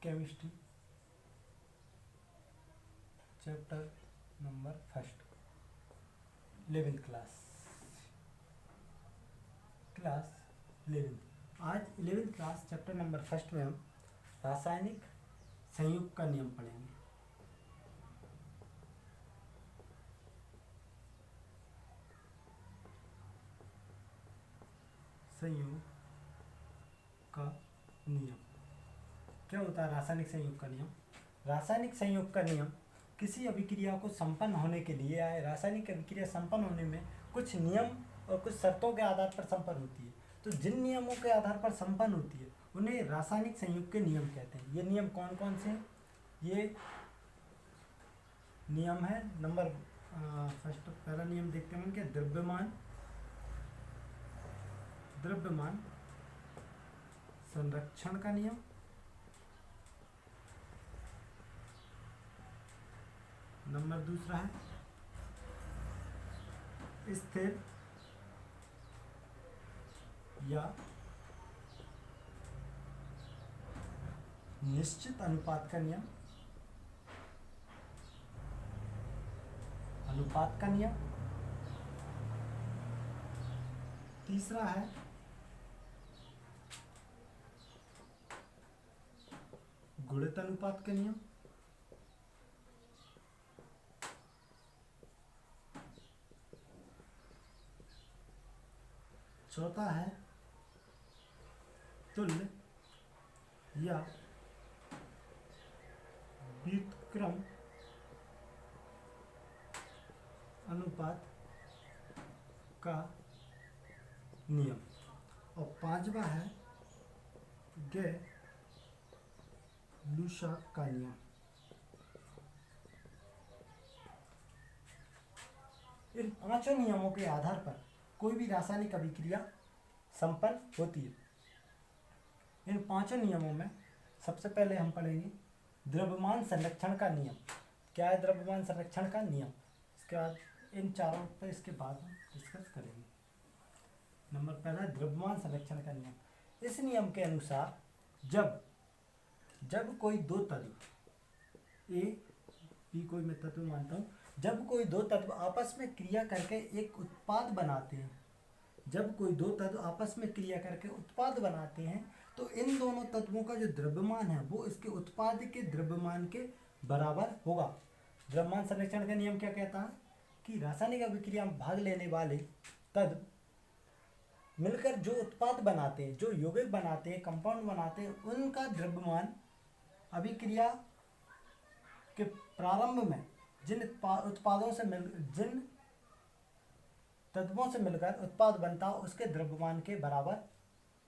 Chemistry chapter number first 11th class 11th। आज 11th class chapter number first में हम रासायनिक संयुग का नियम पढ़ेंगे। संयुग का नियम क्या होता है? रासायनिक संयुग का नियम। रासायनिक संयुग का नियम किसी अभिक्रिया को संपन्न होने के लिए या रासायनिक अभिक्रिया संपन्न होने में कुछ नियम और कुछ शर्तों के आधार पर संपन्न होती है। तो जिन नियमों के आधार पर संपन्न होती है उन्हें रासायनिक संयुग के नियम कहते हैं। ये नियम कौन कौन से हैं? ये नियम है नंबर फर्स्ट पहला नियम देखते हैं कि द्रव्यमान संरक्षण का नियम। नंबर दूसरा है स्थिर या निश्चित अनुपात का नियम। तीसरा है गुणित अनुपात का नियम। चौथा है तुल्य या व्युत्क्रम अनुपात का नियम। और पांचवा है गै-लूसा का नियम। इन पांचों नियमों के आधार पर कोई भी रासायनिक अभिक्रिया संपन्न होती है। इन पांचों नियमों में सबसे पहले हम पढ़ेंगे द्रव्यमान संरक्षण का नियम। क्या है द्रव्यमान संरक्षण का नियम? इसके बाद इन चारों पर इसके बाद हम डिस्कस करेंगे। नंबर पहला द्रव्यमान संरक्षण का नियम। इस नियम के अनुसार जब कोई दो तत्व ए बी कोई मैं तत्व मानता हूँ, जब कोई दो तत्व आपस में क्रिया करके एक उत्पाद बनाते हैं, तो इन दोनों तत्वों का जो द्रव्यमान है वो इसके उत्पाद के द्रव्यमान के बराबर होगा। द्रव्यमान संरक्षण का नियम क्या कहता है कि रासायनिक अभिक्रिया में भाग लेने वाले तत्व मिलकर जो उत्पाद बनाते हैं, जो यौगिक बनाते हैं, कंपाउंड बनाते हैं, उनका द्रव्यमान अभिक्रिया के प्रारंभ में जिन तत्वों से मिलकर उत्पाद बनता हो उसके द्रव्यमान के बराबर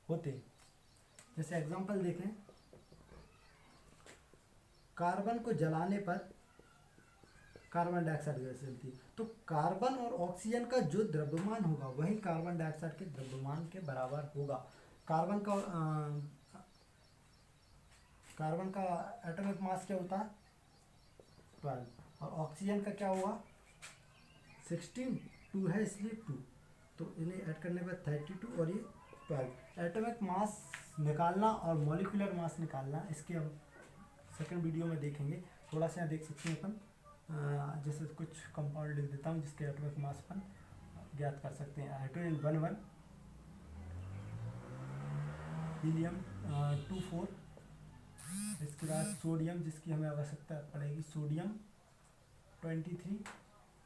होते हैं। जैसे एग्जांपल देखें, कार्बन को जलाने पर कार्बन डाइऑक्साइड गैस जलती है, तो कार्बन और ऑक्सीजन का जो द्रव्यमान होगा वही कार्बन डाइऑक्साइड के द्रव्यमान के बराबर होगा। कार्बन का एटॉमिक मास क्या होता है? 12। और ऑक्सीजन का क्या होगा? 16, 2 है इसलिए 2, तो इन्हें ऐड करने पर 32 और ये 12। एटॉमिक मास निकालना और मॉलिक्यूलर मास निकालना इसके हम सेकंड वीडियो में देखेंगे। थोड़ा सा यहाँ देख सकते हैं अपन, जैसे कुछ कंपाउंड लिख देता हूँ जिसके एटॉमिक मास अपन ज्ञात कर सकते हैं। हाइड्रोजन 11, हीलियम 24, इसके बाद सोडियम जिसकी हमें आवश्यकता पड़ेगी सोडियम 23,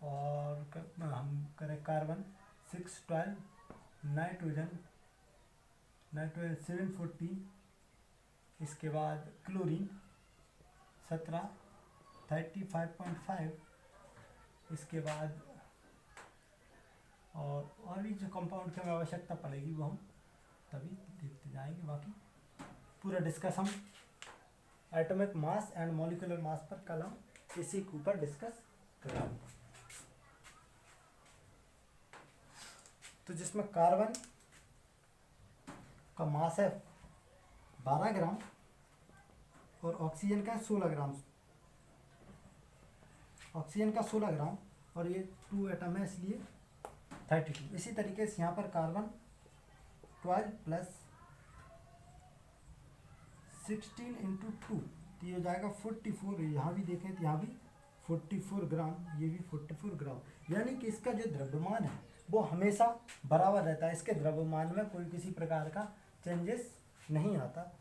और हम करें कार्बन 612, नाइट्रोजन 714, इसके बाद क्लोरीन 17, 35.5, इसके बाद और भी जो कंपाउंड की हमें आवश्यकता पड़ेगी वो हम तभी देखते जाएंगे। बाकी पूरा डिस्कस हम atomic mass and molecular mass पर कल हम इसी के ऊपर डिस्कस करेंगे। तो जिसमें कार्बन का मास है 12 ग्राम और ऑक्सीजन का 16 ग्राम, और ये 2 एटम है इसलिए 32। इसी तरीके से यहाँ पर कार्बन 12 + 16 × 2 तो ये हो जाएगा 44, यहाँ भी देखें तो यहाँ भी 44 ग्राम, ये भी 44 ग्राम। यानी कि इसका जो द्रव्यमान है वो हमेशा बराबर रहता है, इसके द्रव्यमान में कोई किसी प्रकार का चेंजेस नहीं आता।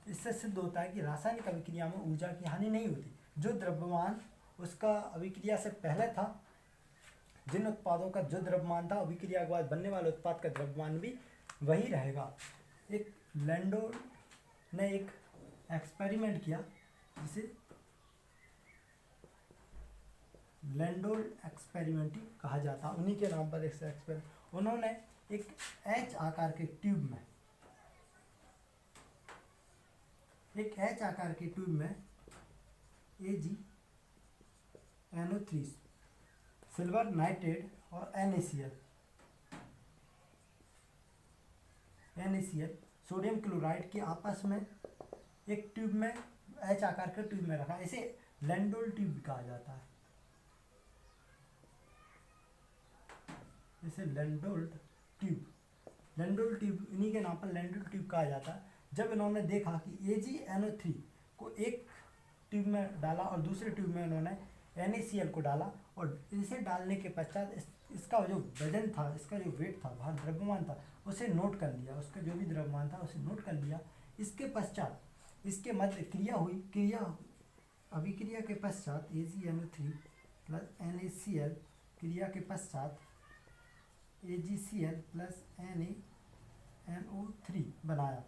इससे सिद्ध होता है कि रासायनिक अभिक्रिया में ऊर्जा की हानि नहीं होती। जो द्रव्यमान उसका अभिक्रिया से पहले था, जिन उत्पादों का जो द्रव्यमान था, अभिक्रिया के बाद बनने वाले उत्पाद का द्रव्यमान भी वही रहेगा। एक लैंडो ने एक एक्सपेरिमेंट किया जिसे लैंडोल एक्सपेरिमेंट कहा जाता, उन्हीं के नाम पर एक एक्सपेरिमेंट। उन्होंने एक एच आकार के ट्यूब में AgNO3 सिल्वर नाइट्रेट और NaCl सोडियम क्लोराइड के आपस में एक ट्यूब में, एच आकार के ट्यूब में रखा। इसे लैंडोल ट्यूब कहा जाता है। इसे लैंडोल ट्यूब इन्हीं के नाम पर लैंडोल ट्यूब कहा जाता है। जब इन्होंने देखा कि AgNO3 को एक ट्यूब में डाला और दूसरे ट्यूब में इन्होंने NaCl को डाला, और इसे डालने के पश्चात इसका जो वजन था, इसका जो वेट था, वहाँ द्रव्यमान था, उसे नोट कर लिया, उसका जो भी द्रव्यमान था उसे नोट कर लिया। इसके पश्चात इसके मध्य अभिक्रिया के पश्चात AgNO3 प्लस NaCl क्रिया के पश्चात AgCl प्लस NaNO3 बनाया।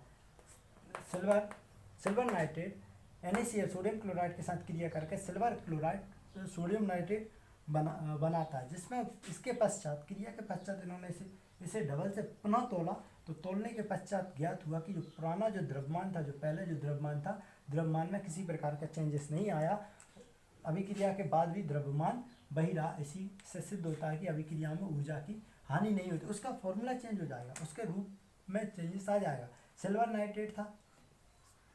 Silver nitrate NaCl sodium chloride के साथ क्रिया करके सिल्वर क्लोराइड सोडियम नाइट्रेट बनाता है, जिसमें इसके पश्चात क्रिया के पश्चात इन्होंने इसे डबल से पुनः तोला। तो तोलने के पश्चात ज्ञात हुआ कि जो पुराना जो द्रव्यमान था, जो पहले जो द्रव्यमान था, द्रव्यमान में किसी प्रकार का चेंजेस नहीं आया। अभिक्रिया के बाद भी द्रव्यमान वही रहा। इसी से सिद्ध होता है कि अभिक्रिया में ऊर्जा की हानि नहीं होती। उसका फॉर्मूला चेंज हो जाएगा, उसके रूप में चेंजेस आ जाएगा। सिल्वर नाइट्रेट था,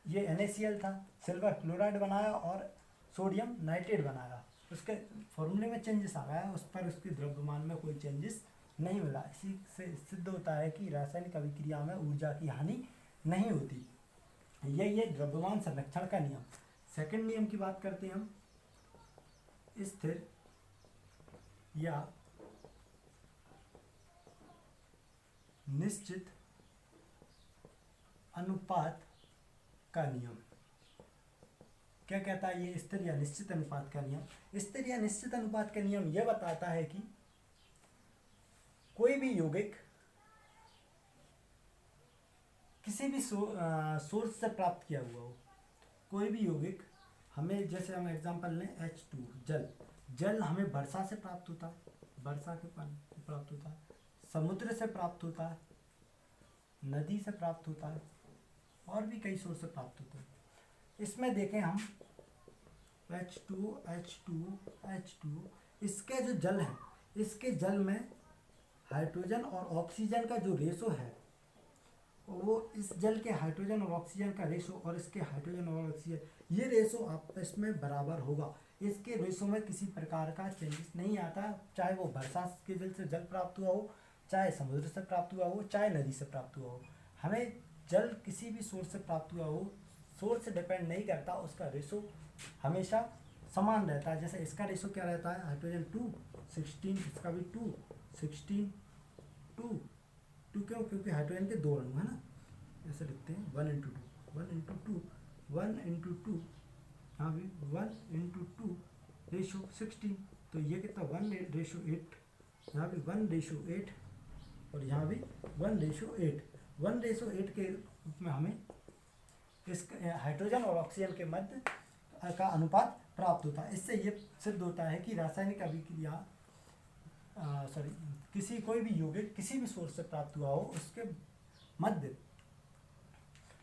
ये NaCl था, सिल्वर क्लोराइड बनाया और सोडियम नाइट्रेट बनाया, उसके फॉर्मूले में चेंजेस आ गया, उस पर उसके द्रव्यमान में कोई चेंजेस नहीं मिला। इसी से सिद्ध होता है कि रासायनिक अभिक्रिया में ऊर्जा की हानि नहीं होती। ये द्रव्यमान संरक्षण का नियम। सेकंड नियम की बात करते हैं हम, स्थिर या निश्चित अनुपात का नियम। क्या कहता है ये स्थिर या निश्चित अनुपात का नियम? स्थिर या निश्चित अनुपात का नियम यह बताता है कि कोई भी यौगिक किसी भी सोर्स से प्राप्त किया हुआ हो, कोई भी यौगिक हमें, जैसे हम एग्जांपल लें H2 जल हमें वर्षा से प्राप्त होता है, वर्षा के पानी से प्राप्त होता है, समुद्र से प्राप्त होता है, नदी से प्राप्त होता है, और भी कई सोर्स से प्राप्त होता है। इसमें देखें हम H2 इसके जो जल है, इसके जल में हाइड्रोजन और ऑक्सीजन का जो रेशो है, वो इस जल के हाइड्रोजन और ऑक्सीजन का रेशो और इसके हाइड्रोजन और ऑक्सीजन, ये रेशो आपस में बराबर होगा। इसके रेशो में किसी प्रकार का चेंजेस नहीं आता, चाहे वो वर्षा के जल से जल प्राप्त हुआ हो, चाहे समुद्र से प्राप्त हुआ हो, चाहे नदी से प्राप्त हुआ हो। हमें जल किसी भी सोर्स से प्राप्त हुआ हो, सोर्स से डिपेंड नहीं करता, उसका रेशो हमेशा समान रहता है। जैसे इसका रेशो क्या रहता है, हाइड्रोजन 2 16, इसका भी 2 16 2 क्योंकि हाइड्रोजन के दो अणु है ना, ऐसे लिखते हैं 1 × 2 यहाँ भी 1 × 2 रेशो 16, तो ये कितना 1:8, यहाँ भी 1:8 और यहाँ भी 1:8। 1:8 के रूप में हमें इस हाइड्रोजन और ऑक्सीजन के मध्य का अनुपात प्राप्त होता है। इससे ये सिद्ध होता है कि रासायनिक अभिक्रिया कोई भी यौगिक किसी भी सोर्स से प्राप्त हुआ हो, उसके मध्य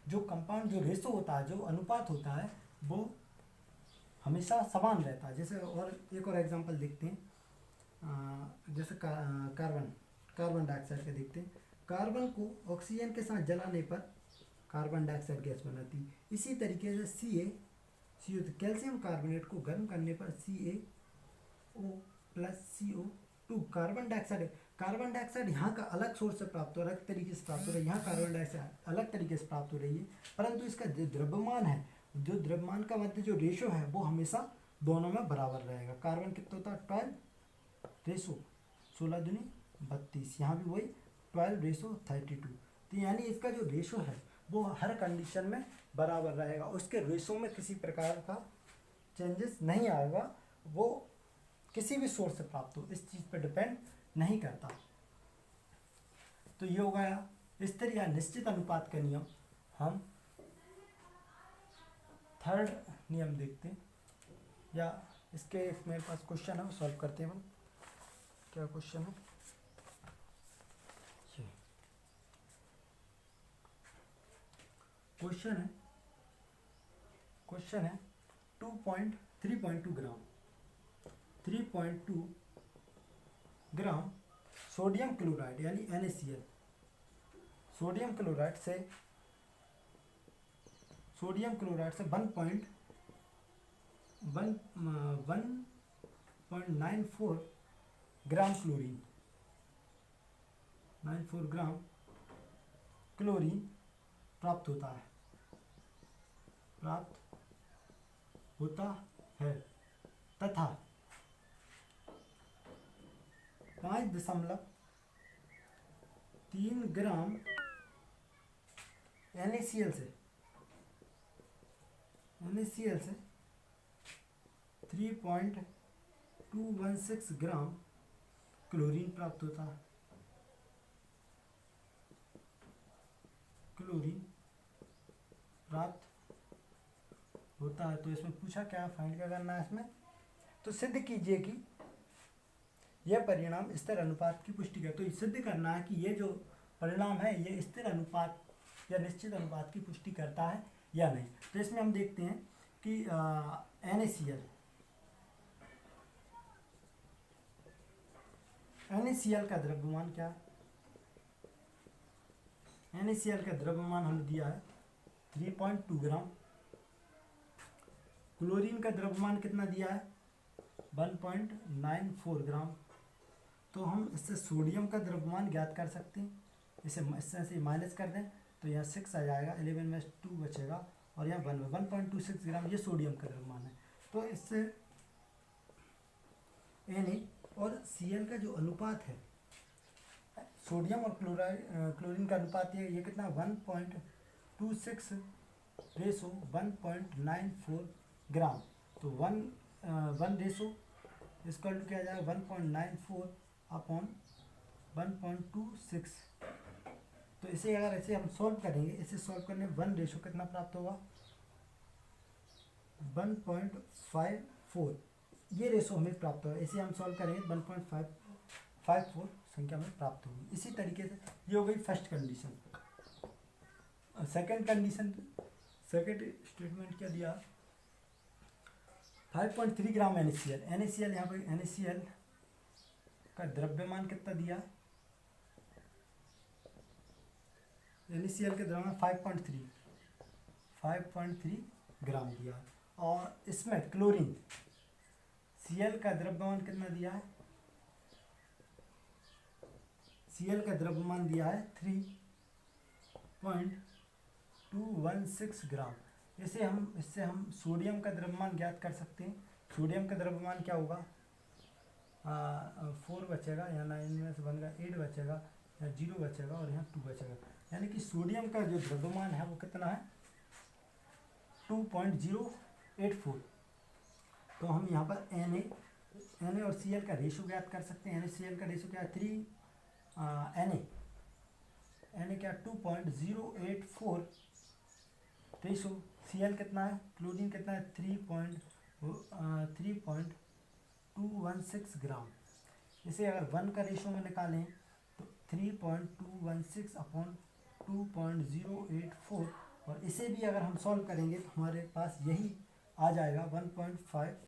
जो कंपाउंड जो रेशो होता है, जो अनुपात होता है, वो हमेशा समान रहता है। जैसे और एक और एग्जांपल देखते हैं, जैसे कार्बन डाइऑक्साइड का देखते हैं। कार्बन को ऑक्सीजन के साथ जलाने पर कार्बन डाइऑक्साइड गैस बनाती। इसी तरीके से CO कैल्शियम कार्बोनेट को गर्म करने पर CaO + CO2 कार्बन डाइऑक्साइड यहाँ का अलग सोर्स से प्राप्त हो, अलग तरीके से प्राप्त हो रही है। यहाँ कार्बन डाइऑक्साइड अलग तरीके से प्राप्त हो रही है, परंतु इसका जो द्रव्यमान है जो द्रव्यमान का मध्य जो रेशो है वो हमेशा दोनों में बराबर रहेगा। कार्बन कितना होता है 12 रेशो 16 दूनी 32, यहाँ भी वही 12 रेशो 32। तो यानी इसका जो रेशो है वो हर कंडीशन में बराबर रहेगा, उसके रेशो में किसी प्रकार का चेंजेस नहीं आएगा, वो किसी भी सोर्स से प्राप्त हो इस चीज़ पर डिपेंड नहीं करता। तो ये हो गया स्थिर या निश्चित अनुपात का नियम। हम थर्ड नियम देखते हैं, या इसके एक मेरे पास क्वेश्चन है वो सॉल्व करते हैं हम। क्या क्वेश्चन है? क्वेश्चन है 3.2 ग्राम 3.2 ग्राम सोडियम क्लोराइड यानी NaCl, सोडियम क्लोराइड से 1.94 ग्राम क्लोरीन प्राप्त होता है तथा 5.3 ग्राम NaCl से 3.216 ग्राम क्लोरीन प्राप्त होता है। तो इसमें पूछा क्या फाइंड क्या करना है इसमें, तो सिद्ध कीजिए कि यह परिणाम स्थिर अनुपात की पुष्टि करता है। तो सिद्ध करना है कि ये जो परिणाम है ये स्थिर अनुपात या निश्चित अनुपात की पुष्टि करता है या नहीं। तो इसमें हम देखते हैं कि NaCl का द्रव्यमान क्या है? NaCl का द्रव्यमान हमें दिया है 3.2 ग्राम। क्लोरीन का द्रव्यमान कितना दिया है 1.94 ग्राम। तो हम इससे सोडियम का द्रव्यमान ज्ञात कर सकते हैं, इससे माइनस कर दें तो यहाँ 6 आ जाएगा, 11 में 2 बचेगा और यहाँ 1.26 ग्राम ये सोडियम का द्रव्यमान है। तो इससे Na और Cl का जो अनुपात है, सोडियम और क्लोरीन का अनुपात ये कितना 1.26 रेशो 1.94 ग्राम। तो 1 रेशो इसका क्या जाएगा 1.94 अपॉन 1.26। तो इसे अगर ऐसे हम सॉल्व करेंगे, इसे सॉल्व करने 1 रेशो कितना प्राप्त होगा 1.54, ये रेशो हमें प्राप्त होगा। इसे हम सॉल्व करेंगे 1.54 संख्या में प्राप्त होगी। इसी तरीके से ये हो गई first condition. Second condition, second statement क्या दिया 5.3 ग्राम NaCl यहाँ पर NaCl का द्रव्यमान कितना दिया, NaCl के द्रव्यमान 5.3 ग्राम दिया। और इसमें क्लोरीन Cl का द्रव्यमान कितना दिया है, Cl का द्रव्यमान दिया है 3.216 ग्राम। इससे हम सोडियम का द्रव्यमान ज्ञात कर सकते हैं। सोडियम का द्रव्यमान क्या होगा 4 बचेगा, यहाँ 9 में से बन गया 8 बचेगा, यहाँ 0 बचेगा और यहाँ 2 बचेगा। यानी कि सोडियम का जो द्रव्यमान है वो कितना है 2.084। तो हम यहाँ पर Na और Cl का रेशो ज्ञात कर सकते हैं। NaCl का रेशो क्या है 3 Na क्या 2.084 रेशो, Cl कितना है, क्लोरीन कितना है 3.216 ग्राम। इसे अगर 1 का रेशो में निकालें तो 3.216 अपॉन 2.084, और इसे भी अगर हम सॉल्व करेंगे तो हमारे पास यही आ जाएगा 1.5